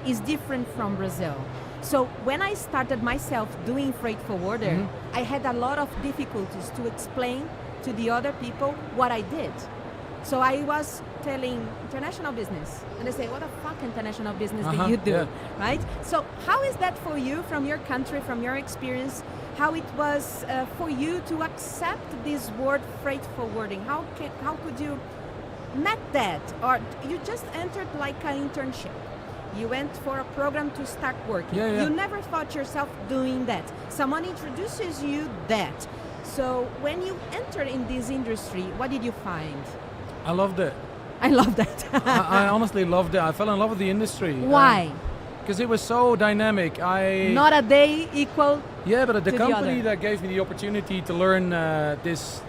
is different from Brazil. So when I started myself doing freight forwarder, I had a lot of difficulties to explain to the other people what I did. So I was telling international business, and they say, what the fuck international business do you do, right? So how is that for you, from your country, from your experience, how it was for you to accept this word freight forwarding? How could you met that? Or you just entered like an internship? You went for a program to start working. You never thought yourself doing that. Someone introduces you that. So when you entered in this industry, what did you find? I loved it. I love that. I honestly loved it. I fell in love with the industry. Why? Because it was so dynamic. Not a day equal. Yeah, but the to company the that gave me the opportunity to learn this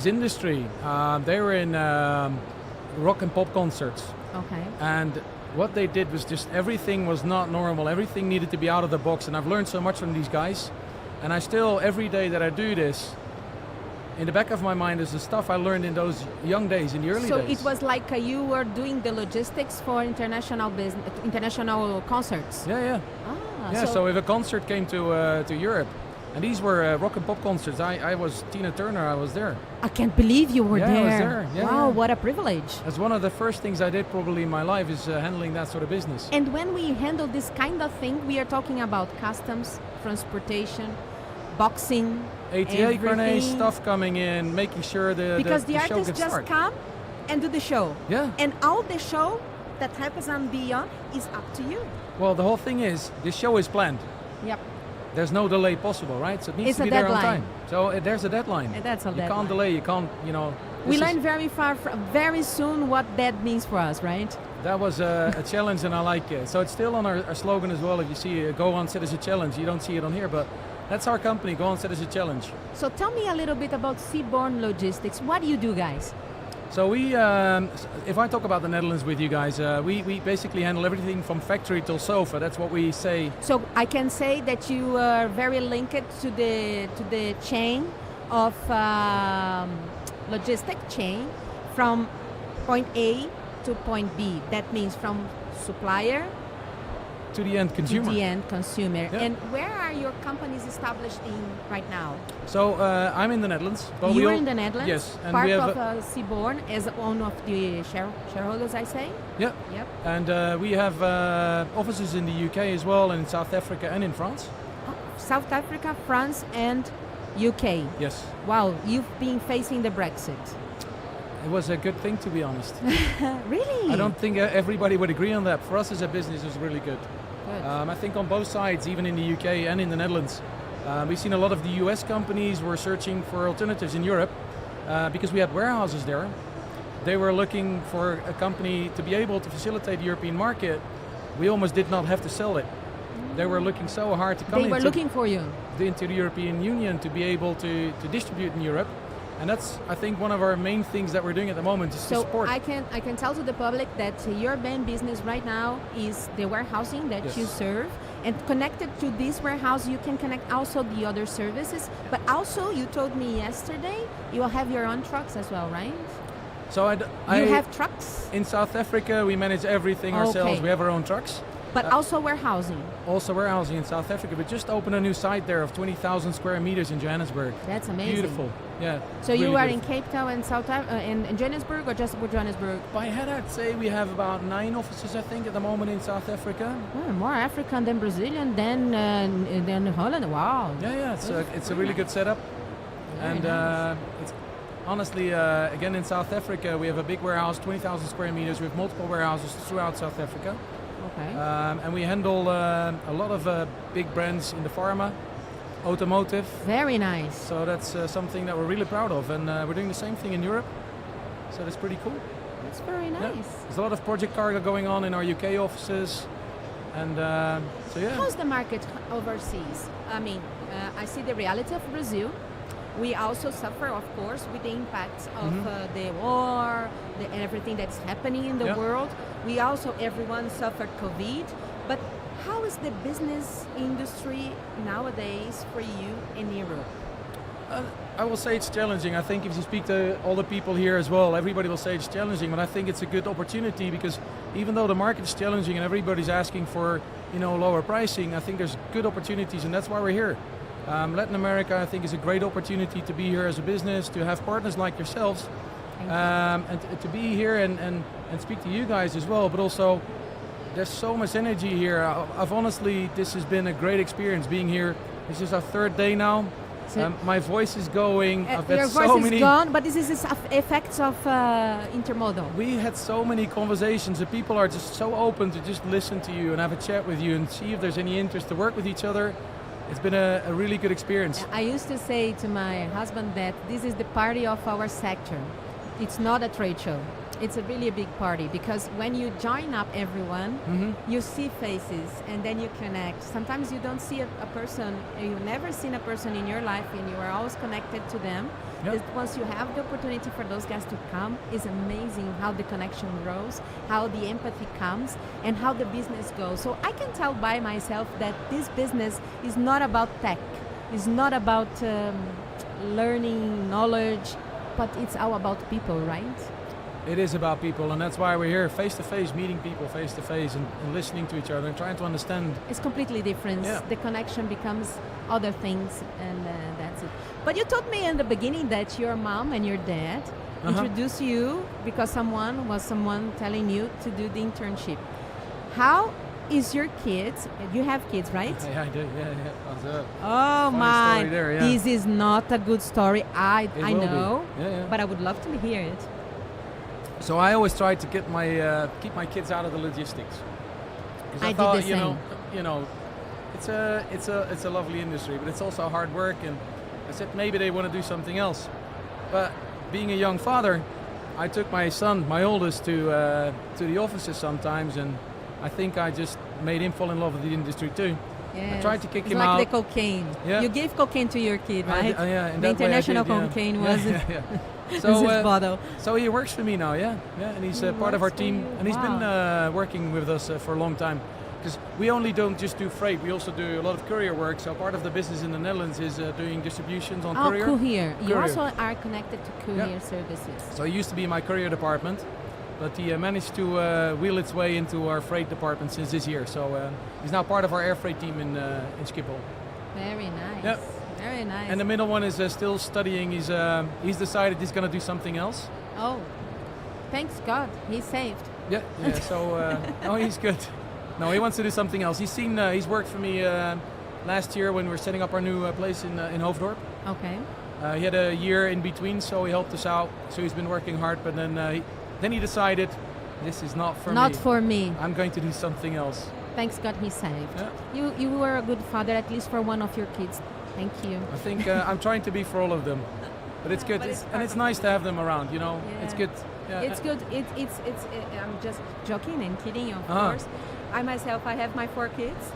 industry, they were in rock and pop concerts. Okay. And what they did was just everything was not normal. Everything needed to be out of the box. And I've learned so much from these guys. And I still, every day that I do this, in the back of my mind is the stuff I learned in those young days, in the early days. So it was like you were doing the logistics for international concerts. Yeah. So if a concert came to Europe, and these were rock and pop concerts, I was Tina Turner, I was there. I can't believe you were there. I was there. Yeah, wow, what a privilege. That's one of the first things I did probably in my life is handling that sort of business. And when we handle this kind of thing, we are talking about customs, transportation, boxing, ATA grenades, stuff coming in, making sure the show gets just come and do the show. Yeah. And all the show that happens on beyond is up to you. Well, the whole thing is, this show is planned. Yep. There's no delay possible, right? So it needs to be there on time. So there's a deadline. And that's a deadline. You can't delay, you can't, We learned very soon what that means for us, right? That was a challenge and I like it. So it's still on our slogan as well. If you see it, go on, set as a challenge. You don't see it on here, but that's our company, go on, set as a challenge. So tell me a little bit about Seabourne Logistics. What do you do, guys? So we, if I talk about the Netherlands with you guys, we basically handle everything from factory till sofa. That's what we say. So I can say that you are very linked to the chain of logistic chain from point A to point B. That means from supplier to the end consumer. To the end consumer. Yeah. And where are your companies established in right now? So I'm in the Netherlands. But you're in the Netherlands? Yes. And part of Seabourne as one of the shareholders, I say? Yep. And we have offices in the UK as well, and in South Africa and in France. Oh, South Africa, France and UK. Yes. Wow, you've been facing the Brexit. It was a good thing, to be honest. Really? I don't think everybody would agree on that. For us as a business, it was really good. I think on both sides, even in the UK and in the Netherlands, we've seen a lot of the US companies were searching for alternatives in Europe because we had warehouses there. They were looking for a company to be able to facilitate the European market. We almost did not have to sell it. They were looking so hard to come into the European Union to be able to distribute in Europe. And that's, I think, one of our main things that we're doing at the moment is to support. I can tell to the public that your main business right now is the warehousing that you serve. And connected to this warehouse, you can connect also the other services. But also, you told me yesterday, you will have your own trucks as well, right? So you have trucks? In South Africa, we manage everything ourselves. We have our own trucks. But also warehousing? Also warehousing in South Africa. We just opened a new site there of 20,000 square meters in Johannesburg. That's amazing. Beautiful, yeah. So really you are in Cape Town and in Johannesburg, or just Johannesburg? By head, I'd say we have about 9 offices, I think, at the moment in South Africa. Oh, more African than Brazilian than Holland. Wow. Yeah. It's a really good setup. Very nice. It's honestly, again, in South Africa, we have a big warehouse, 20,000 square meters. We have multiple warehouses throughout South Africa. Okay. And we handle a lot of big brands in the pharma, automotive. Very nice. So that's something that we're really proud of, and we're doing the same thing in Europe. So that's pretty cool. That's very nice. Yeah. There's a lot of project cargo going on in our UK offices, and so yeah. How's the market overseas? I mean, I see the reality of Brazil. We also suffer, of course, with the impacts of the war, everything that's happening in the world. We also, everyone suffered COVID. But how is the business industry nowadays for you in Europe? I will say it's challenging. I think if you speak to all the people here as well, everybody will say it's challenging, but I think it's a good opportunity because even though the market is challenging and everybody's asking for, lower pricing, I think there's good opportunities and that's why we're here. Latin America, I think, is a great opportunity to be here as a business, to have partners like yourselves, and to be here and speak to you guys as well, but also there's so much energy here. I've honestly, this has been a great experience being here. This is our third day now. My voice is going. Your voice is gone, but this is effects of Intermodal. We had so many conversations that people are just so open to just listen to you and have a chat with you and see if there's any interest to work with each other. It's been a really good experience. I used to say to my husband that this is the party of our sector. It's not a trade show. It's really a big party because when you join up everyone, you see faces and then you connect. Sometimes you don't see a person, you've never seen a person in your life and you are always connected to them. Yep. Once you have the opportunity for those guys to come, it's amazing how the connection grows, how the empathy comes, and how the business goes. So I can tell by myself that this business is not about tech. It's not about learning knowledge, but it's all about people, right? It is about people, and that's why we're here face to face, meeting people face to face and listening to each other and trying to understand. It's completely different. Yeah. The connection becomes other things, and that's it. But you told me in the beginning that your mom and your dad introduced you because someone telling you to do the internship. How is your kids? You have kids, right? Yeah, I do. Yeah. Oh my! There, yeah. This is not a good story. I know, but I would love to hear it. So I always try to get keep my kids out of the logistics. I thought, did the same. It's a lovely industry, but it's also hard work. And I said maybe they want to do something else. But being a young father, I took my son, my oldest, to the offices sometimes, and I think I just made him fall in love with the industry too. Yes. I tried to kick him out. It's like the cocaine. Yeah. You gave cocaine to your kid, right? Yeah. The international cocaine was it? So he works for me now, and he's part of our team, and he's been working with us for a long time. Because we only don't just do freight, we also do a lot of courier work. So part of the business in the Netherlands is doing distributions on courier. Courier. You also are connected to courier services. So he used to be in my courier department, but he managed to wheel its way into our freight department since this year. So he's now part of our air freight team in Schiphol. Very nice. Yep. Very nice. And the middle one is still studying. He's decided he's going to do something else. Oh, thanks God, he's saved. Yeah. So no, he's good. No, he wants to do something else. He's worked for me last year when we were setting up our new place in Hoofddorp. Okay. He had a year in between, so he helped us out. So he's been working hard, but then he decided, this is not for me. Not for me. I'm going to do something else. Thanks God, he's saved. Yeah. You were a good father, at least for one of your kids. Thank you. I think I'm trying to be for all of them, but it's good, and it's nice to have them around. Yeah. It's good. Yeah. It's good. It's. I'm just joking and kidding, of course. I myself, I have my 4 kids.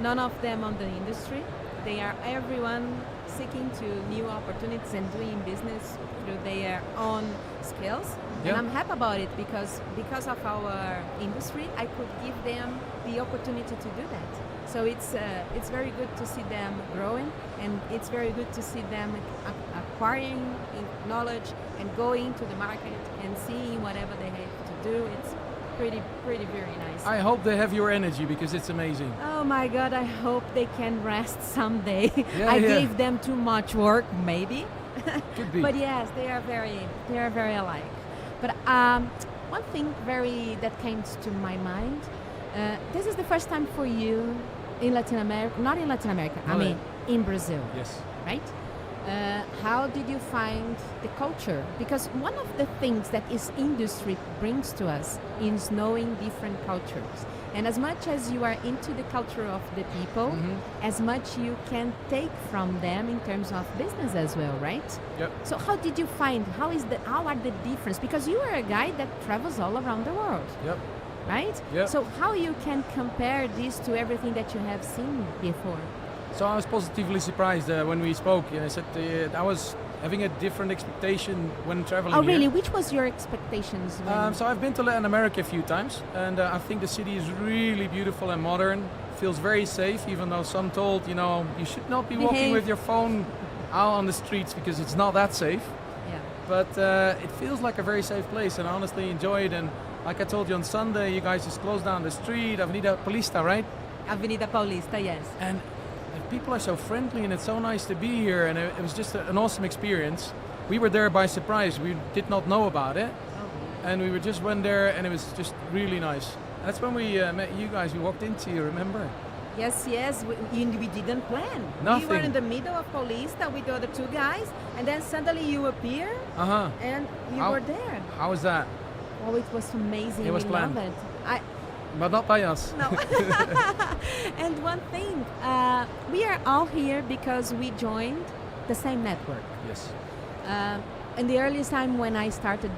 None of them on the industry. They are everyone seeking to new opportunities and doing business through their own skills. Yeah. And I'm happy about it because of our industry, I could give them the opportunity to do that. So it's very good to see them growing, and it's very good to see them acquiring knowledge and going to the market and seeing whatever they have to do. It's pretty very nice. I hope they have your energy because it's amazing. Oh my God, I hope they can rest someday. I gave them too much work, maybe. Could be. But yes, they are very alike. But one thing that came to my mind, this is the first time for you in Latin America, not in Latin America, I mean in Brazil. Yes. Right? How did you find the culture? Because one of the things that this industry brings to us is knowing different cultures. And as much as you are into the culture of the people, as much you can take from them in terms of business as well, right? Yep. So how did you find, how are the difference? Because you are a guy that travels all around the world. Yep. Right? Yep. So how you can compare this to everything that you have seen before? So I was positively surprised when we spoke. I said I was having a different expectation when traveling. Oh, really? Here. Which was your expectations? So I've been to Latin America a few times, and I think the city is really beautiful and modern. Feels very safe, even though some told, you should not be walking with your phone out on the streets because it's not that safe. Yeah. But it feels like a very safe place, and I honestly enjoy it. And like I told you on Sunday, you guys just closed down the street, Avenida Paulista, right? Avenida Paulista, yes. And people are so friendly, and it's so nice to be here. And it was just an awesome experience. We were there by surprise. We did not know about it, and we just went there, and it was just really nice. That's when we met you guys. We walked into you, remember? Yes, we didn't plan. Nothing. We were in the middle of Paulista with the other two guys, and then suddenly you appear, and you were there. How was that? Oh, it was amazing. It was we planned. loved it. But not by us. No. And one thing, we are all here because we joined the same network. Yes. In the earliest time when I started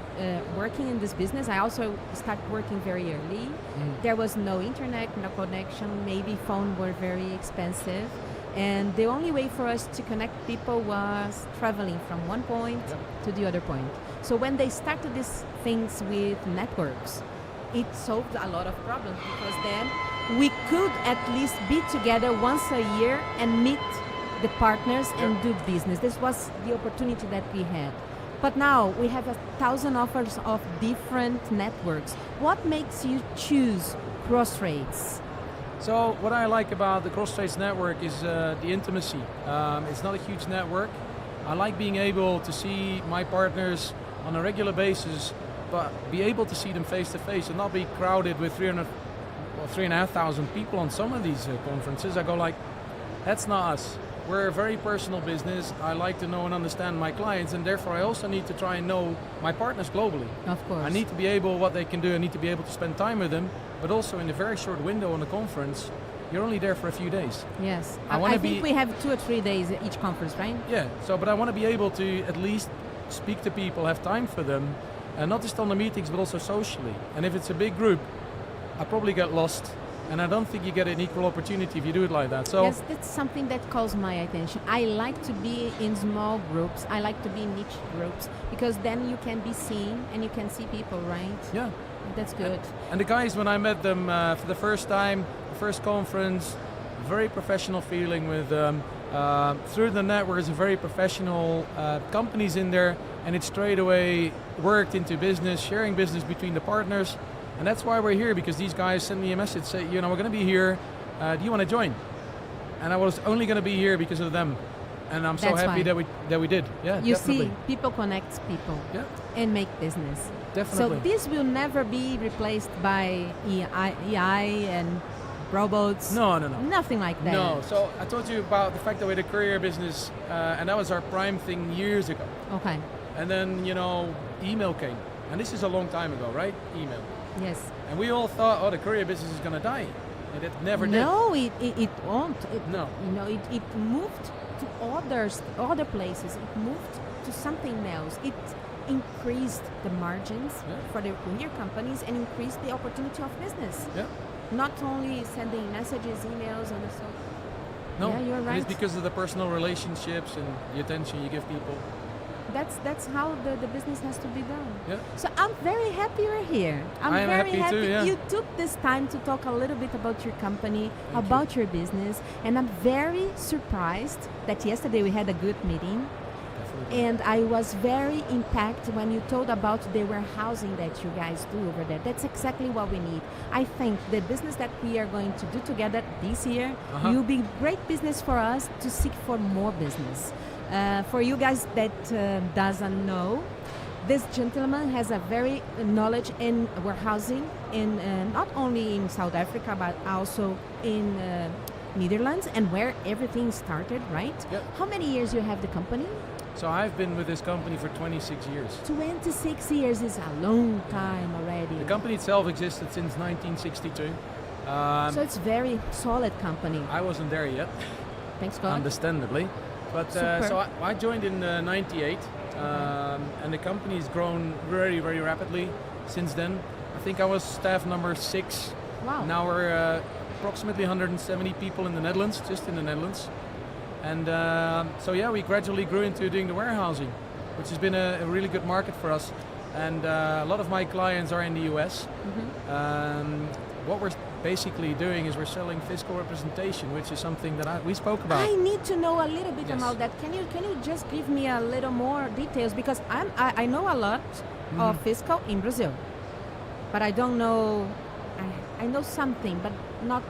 working in this business, I also started working very early. There was no internet, no connection, maybe phones were very expensive. And the only way for us to connect people was traveling from one point to the other point. So when they started these things with networks, it solved a lot of problems because then we could at least be together once a year and meet the partners and do business. This was the opportunity that we had. But now we have 1,000 offers of different networks. What makes you choose Crossrates? So what I like about the Crossrates network is the intimacy. It's not a huge network. I like being able to see my partners on a regular basis, but be able to see them face to face and not be crowded with 3,500 people on some of these conferences. I go like, that's not us. We're a very personal business. I like to know and understand my clients, and therefore I also need to try and know my partners globally. Of course. I need to be able, what they can do, I need to be able to spend time with them, but also in a very short window on the conference, you're only there for a few days. Yes. I think we have 2 or 3 days each conference, right? Yeah, but I want to be able to at least speak to people, have time for them, and not just on the meetings, but also socially. And if it's a big group, I probably get lost. And I don't think you get an equal opportunity if you do it like that. So yes, that's something that calls my attention. I like to be in small groups. I like to be in niche groups because then you can be seen and you can see people, right? Yeah. That's good. And the guys, when I met them for the first time, the first conference, very professional feeling with them. Through the network is a very professional companies in there, and it straight away worked into business, sharing business between the partners. And that's why we're here, because these guys sent me a message, say, we're going to be here. Do you want to join? And I was only going to be here because of them. And I'm so happy that we did. Yeah, you definitely. see, people connect people and make business. Definitely. So this will never be replaced by AI and robots. No. Nothing like that. No. So I told you about the fact that we had a courier business, and that was our prime thing years ago. Okay. And then, email came. And this is a long time ago, right? Email. Yes. And we all thought, the courier business is going to die. And it never did. No, it won't. No. It moved to other places. It moved to something else. It increased the margins for the courier companies and increased the opportunity of business. Yeah. Not only sending messages, emails, and so. No, yeah, you're right. It's because of the personal relationships and the attention you give people. That's how the business has to be done. Yeah. So I'm very happy you're here. I am very happy too, yeah. You took this time to talk a little bit about your company, Thank about your business, and I'm very surprised that yesterday we had a good meeting. Definitely. And I was very impacted when you told about the warehousing that you guys do over there. That's exactly what we need. I think the business that we are going to do together this year will be great business for us to seek for more business. For you guys that doesn't know, this gentleman has a very knowledge in warehousing in not only in South Africa but also in Netherlands, and where everything started, right? Yep. How many years you have the company? So I've been with this company for 26 years. 26 years is a long time already. The company itself existed since 1962. So it's very solid company. I wasn't there yet. Thanks God. Understandably. But so I joined in '98, and the company has grown very, very rapidly since then. I think I was staff number 6. Wow. Now we're approximately 170 people in the Netherlands, just in the Netherlands. And we gradually grew into doing the warehousing, which has been a really good market for us. And a lot of my clients are in the US. Mm-hmm. basically doing is we're selling fiscal representation, which is something that we spoke about. I need to know a little bit Yes. about that. Can you just give me a little more details, because I know a lot of fiscal in Brazil, but I don't know. I know something, but not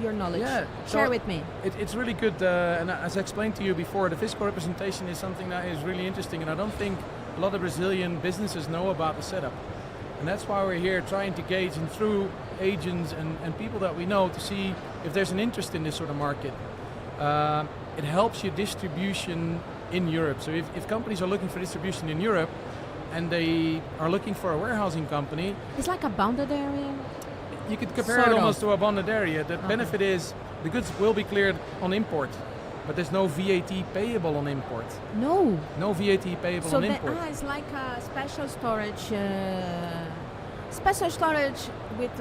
your knowledge. Yeah, Share so with me. It's really good, and as I explained to you before, the fiscal representation is something that is really interesting, and I don't think a lot of Brazilian businesses know about the setup. And that's why we're here trying to gauge and through agents and people that we know to see if there's an interest in this sort of market. It helps your distribution in Europe. So if companies are looking for distribution in Europe and they are looking for a warehousing company, It's like a bounded area. you could compare Sort it of. almost to a bonded area. The benefit is the goods will be cleared on import, but there's no VAT payable on import. No. No VAT payable So on import. it's like a special storage. Special storage with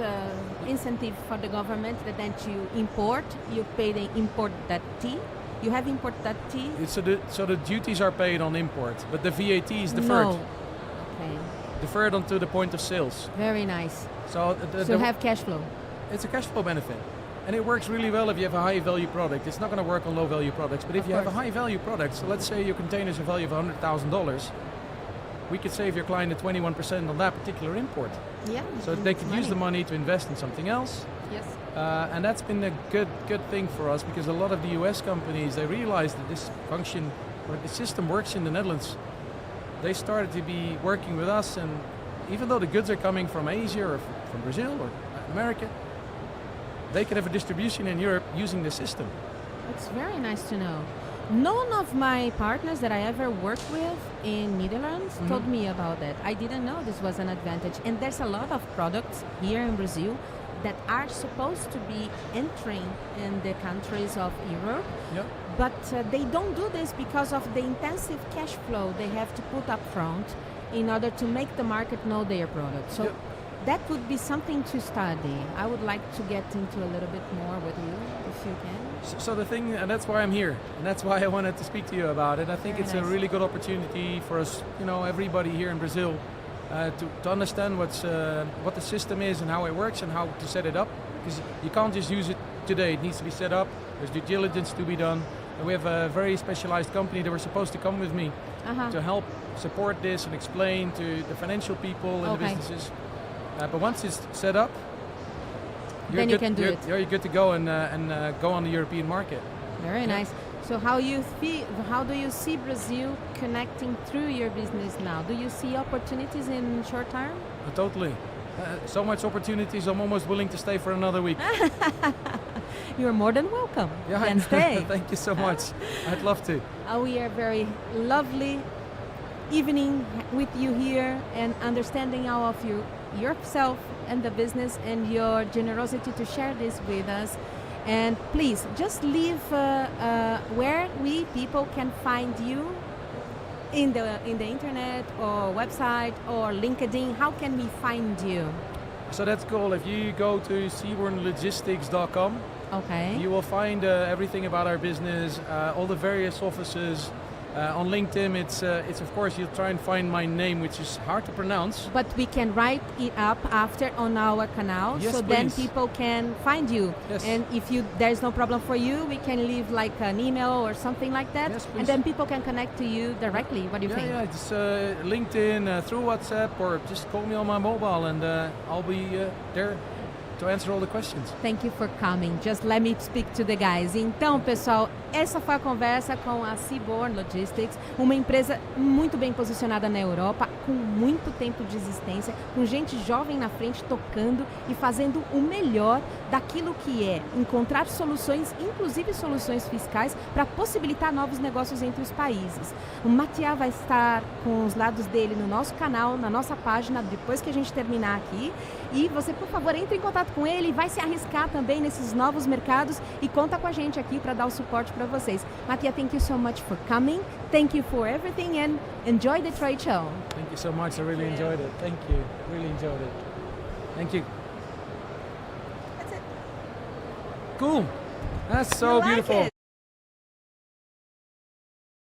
incentive for the government that you import. You pay the import that T. You have import that T. So the duties are paid on import, but the VAT is deferred. No. Okay. Deferred onto the point of sales. Very nice. So So you have cash flow. it's a cash flow benefit. And it works really well if you have a high value product. It's not going to work on low value products, but if Of you have a course. high value product, so let's say your container is a value of $100,000, we could save your client at 21% on that particular import. Yeah. So they could use the money to invest in something else. Yes. And that's been a good thing for us, because a lot of the US companies, they realized that this function, or the system works in the Netherlands. They started to be working with us, and even though the goods are coming from Asia or from Brazil or America, they can have a distribution in Europe using the system. It's very nice to know. None of my partners that I ever worked with in Netherlands told me about that. I didn't know this was an advantage. And there's a lot of products here in Brazil that are supposed to be entering in the countries of Europe, Yep. but they don't do this because of the intensive cash flow they have to put up front in order to make the market know their product. So Yep. that would be something to study. I would like to get into a little bit more with you, if you can. So the thing, and that's why I'm here, and that's why I wanted to speak to you about it. I think Very it's nice. a really good opportunity for us, everybody here in Brazil, to understand what the system is and how it works and how to set it up. Because you can't just use it today; it needs to be set up. There's due diligence to be done, and we have a very specialized company that were supposed to come with me to help support this and explain to the financial people and the Okay. businesses. But once it's set up, Then you can do it. You're good to go and go on the European market. Very Yeah. nice. So how do you see Brazil connecting through your business now? Do you see opportunities in short term? Totally. So much opportunities, I'm almost willing to stay for another week. You're more than welcome. Yeah, Then stay. Thank you so much. I'd love to. We are very lovely evening with you here and understanding all of yourself and the business and your generosity to share this with us. And please just leave where we people can find you in the internet or website or LinkedIn. How can we find you? So that's cool. If you go to SeabourneLogistics.com, Okay. you will find everything about our business, all the various offices. On LinkedIn, it's of course, you'll try and find my name, which is hard to pronounce. But we can write it up after on our canal, Yes, so then please. people can find you. Yes. And if there's no problem for you, we can leave like an email or something like that, Yes, please. and then people can connect to you directly. What do you think? Yeah, just LinkedIn, through WhatsApp, or just call me on my mobile, and I'll be there to answer all the questions. Thank you for coming. Just let me speak to the guys. Então, pessoal, essa foi a conversa com a Seabourne Logistics, uma empresa muito bem posicionada na Europa, com muito tempo de existência, com gente jovem na frente tocando e fazendo o melhor daquilo que é encontrar soluções, inclusive soluções fiscais, para possibilitar novos negócios entre os países. O Mathias vai estar com os lados dele no nosso canal, na nossa página, depois que a gente terminar aqui. E você, por favor, entre em contato com ele, vai se arriscar também nesses novos mercados e conta com a gente aqui para dar o suporte para vocês. Mathias, thank you so much for coming. Thank you for everything and enjoy the trade show. Thank you so much. I really enjoyed it. Thank you. Really enjoyed it. Thank you. That's it. Cool. That's so You like beautiful. it?